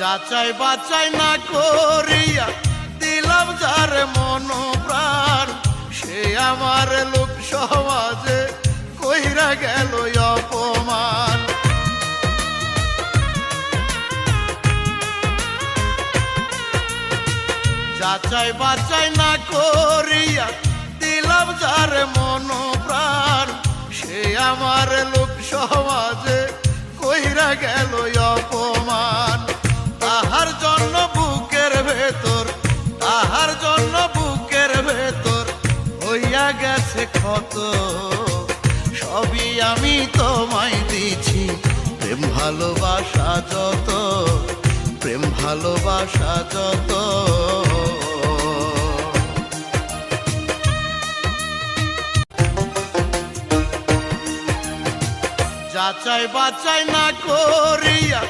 যাচাই বাচাই না করিয়া দিলাম যার মন প্রাণ, সে আমার লোক সমাজে কইরা গেল অপমান। যাচাই বাচাই না করিয়া দিলাম যার মন প্রাণ, সে আমার লোক সমাজে কইরা গেল অপমান। তাহার জন্য বুকের ভেতর, তাহার জন্য বুকের ভেতর হইয়া গেছে ক্ষত, সবই আমি তোমায় দিছি প্রেম ভালোবাসা যত, প্রেম ভালোবাসা যত। যাচাই বাচাই না করিয়া